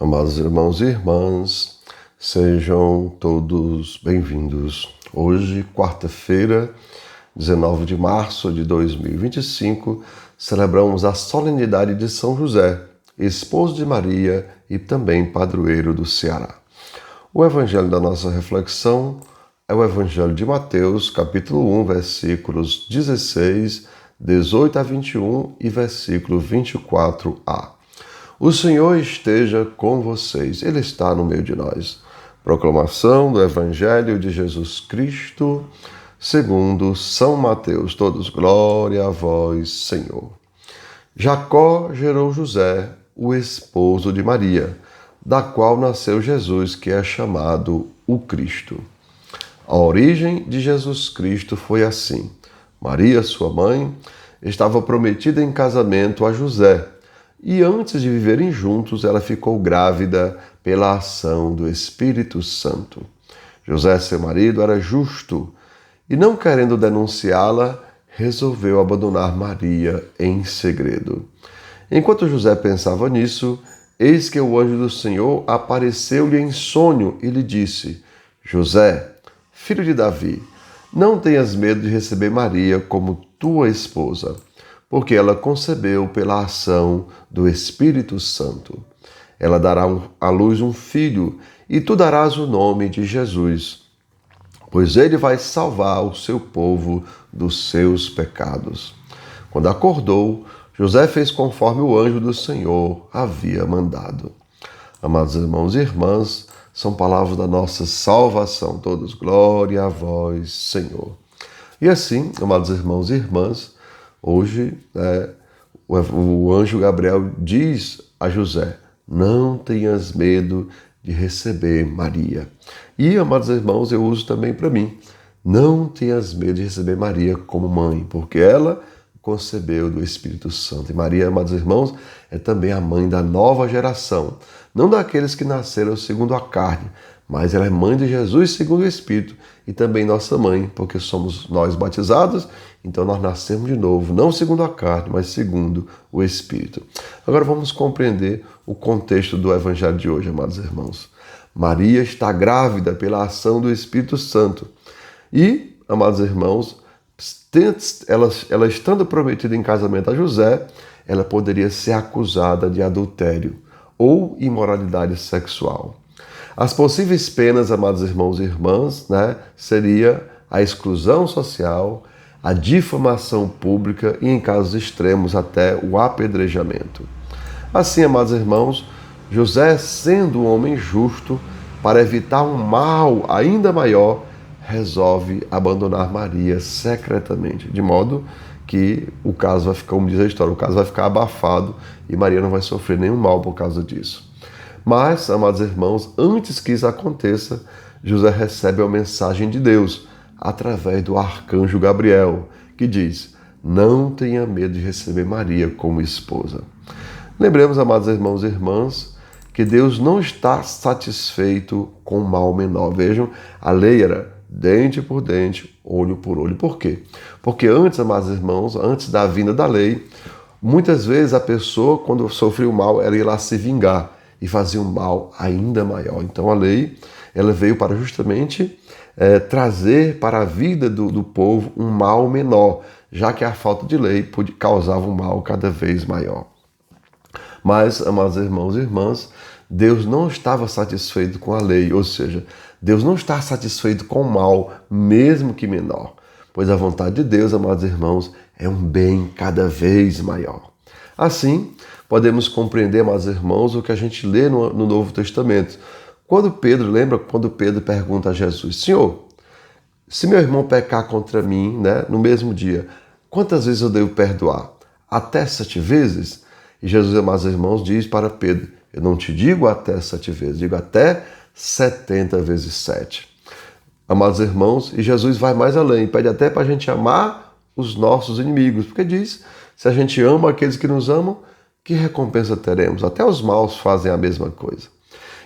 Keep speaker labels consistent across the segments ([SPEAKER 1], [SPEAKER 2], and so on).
[SPEAKER 1] Amados irmãos e irmãs, sejam todos bem-vindos. Hoje, quarta-feira, 19 de março de 2025, celebramos a solenidade de São José, esposo de Maria e também padroeiro do Ceará. O evangelho da nossa reflexão é o evangelho de Mateus, capítulo 1, versículos 16, 18 a 21 e versículo 24a. O Senhor esteja com vocês, Ele está no meio de nós. Proclamação do Evangelho de Jesus Cristo, segundo São Mateus. Todos, glória a vós, Senhor. Jacó gerou José, o esposo de Maria, da qual nasceu Jesus, que é chamado o Cristo. A origem de Jesus Cristo foi assim. Maria, sua mãe, estava prometida em casamento a José, e antes de viverem juntos, ela ficou grávida pela ação do Espírito Santo. José, seu marido, era justo e, não querendo denunciá-la, resolveu abandonar Maria em segredo. Enquanto José pensava nisso, eis que o anjo do Senhor apareceu-lhe em sonho e lhe disse: José, filho de Davi, não tenhas medo de receber Maria como tua esposa, porque ela concebeu pela ação do Espírito Santo. Ela dará à luz um filho, e tu darás o nome de Jesus, pois ele vai salvar o seu povo dos seus pecados. Quando acordou, José fez conforme o anjo do Senhor havia mandado. Amados irmãos e irmãs, são palavras da nossa salvação. Todos, glória a vós, Senhor. E assim, amados irmãos e irmãs, hoje, o anjo Gabriel diz a José: não tenhas medo de receber Maria. E, amados irmãos, eu uso também para mim: não tenhas medo de receber Maria como mãe, porque ela concebeu do Espírito Santo. E Maria, amados irmãos, é também a mãe da nova geração, não daqueles que nasceram segundo a carne, mas ela é mãe de Jesus segundo o Espírito e também nossa mãe, porque somos nós batizados, então nós nascemos de novo, não segundo a carne, mas segundo o Espírito. Agora vamos compreender o contexto do Evangelho de hoje, amados irmãos. Maria está grávida pela ação do Espírito Santo e, amados irmãos, ela estando prometida em casamento a José, ela poderia ser acusada de adultério ou imoralidade sexual. As possíveis penas, amados irmãos e irmãs, seria a exclusão social, a difamação pública e, em casos extremos, até o apedrejamento. Assim, amados irmãos, José, sendo um homem justo, para evitar um mal ainda maior, resolve abandonar Maria secretamente, de modo que o caso vai ficar, como diz a história, o caso vai ficar abafado e Maria não vai sofrer nenhum mal por causa disso. Mas, amados irmãos, antes que isso aconteça, José recebe a mensagem de Deus através do arcanjo Gabriel, que diz: não tenha medo de receber Maria como esposa. Lembremos, amados irmãos e irmãs, que Deus não está satisfeito com o mal menor. Vejam, a lei era dente por dente, olho por olho. Por quê? Porque antes, amados irmãos, antes da vinda da lei, muitas vezes a pessoa, quando sofria o mal, ela ia lá se vingar e fazia um mal ainda maior. Então a lei, ela veio para justamente trazer para a vida do povo um mal menor, já que a falta de lei causava um mal cada vez maior. Mas, amados irmãos e irmãs, Deus não estava satisfeito com a lei, ou seja, Deus não está satisfeito com o mal, mesmo que menor, pois a vontade de Deus, amados irmãos, é um bem cada vez maior. Assim, podemos compreender, amados irmãos, o que a gente lê no Novo Testamento. Quando Pedro pergunta a Jesus: Senhor, se meu irmão pecar contra mim, no mesmo dia, quantas vezes eu devo perdoar? Até 7 vezes? E Jesus, amados irmãos, diz para Pedro: eu não te digo até 7 vezes, digo até 70 vezes 7. Amados irmãos, e Jesus vai mais além, pede até para a gente amar os nossos inimigos, porque diz: se a gente ama aqueles que nos amam, que recompensa teremos? Até os maus fazem a mesma coisa.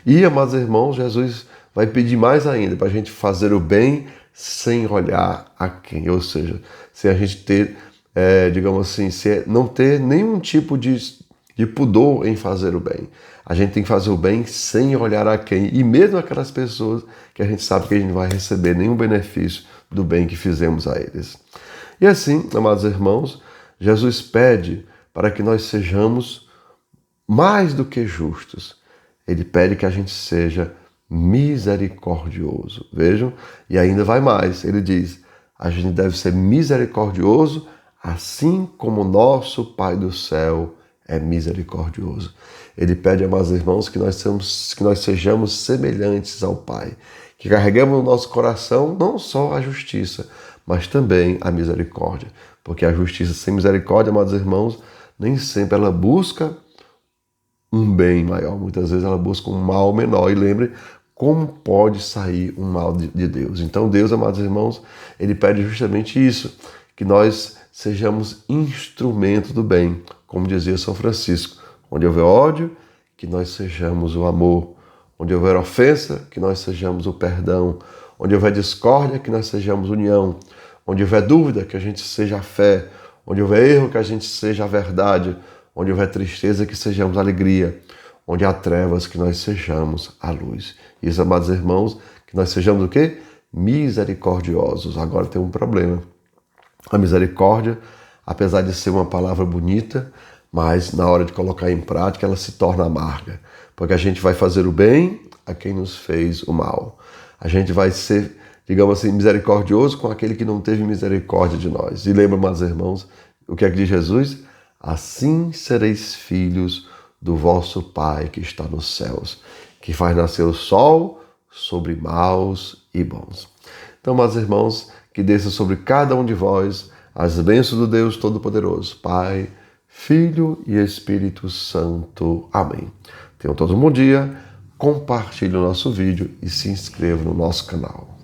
[SPEAKER 1] E, amados irmãos, Jesus vai pedir mais ainda para a gente fazer o bem sem olhar a quem, ou seja, sem a gente ter, digamos assim, não ter nenhum tipo de pudor em fazer o bem. A gente tem que fazer o bem sem olhar a quem. E mesmo aquelas pessoas que a gente sabe que a gente não vai receber nenhum benefício do bem que fizemos a eles. E assim, amados irmãos, Jesus pede para que nós sejamos mais do que justos. Ele pede que a gente seja misericordioso. Vejam? E ainda vai mais. Ele diz, a gente deve ser misericordioso assim como o nosso Pai do céu é misericordioso. Ele pede, amados irmãos, que nós sejamos semelhantes ao Pai, que carreguemos no nosso coração não só a justiça, mas também a misericórdia. Porque a justiça sem misericórdia, amados irmãos, nem sempre ela busca um bem maior. Muitas vezes ela busca um mal menor. E lembre como pode sair um mal de Deus. Então Deus, amados irmãos, ele pede justamente isso, que nós sejamos instrumento do bem. Como dizia São Francisco, onde houver ódio, que nós sejamos o amor. Onde houver ofensa, que nós sejamos o perdão. Onde houver discórdia, que nós sejamos união. Onde houver dúvida, que a gente seja a fé. Onde houver erro, que a gente seja a verdade. Onde houver tristeza, que sejamos a alegria. Onde há trevas, que nós sejamos a luz. Isso, amados irmãos, que nós sejamos o quê? Misericordiosos. Agora tem um problema. A misericórdia, apesar de ser uma palavra bonita, mas na hora de colocar em prática ela se torna amarga. Porque a gente vai fazer o bem a quem nos fez o mal. A gente vai ser, digamos assim, misericordioso com aquele que não teve misericórdia de nós. E lembra, meus irmãos, o que é que diz Jesus? Assim sereis filhos do vosso Pai que está nos céus, que faz nascer o sol sobre maus e bons. Então, meus irmãos, que desça sobre cada um de vós as bênçãos do Deus Todo-Poderoso, Pai, Filho e Espírito Santo. Amém. Tenham todos um bom dia, compartilhe o nosso vídeo e se inscreva no nosso canal.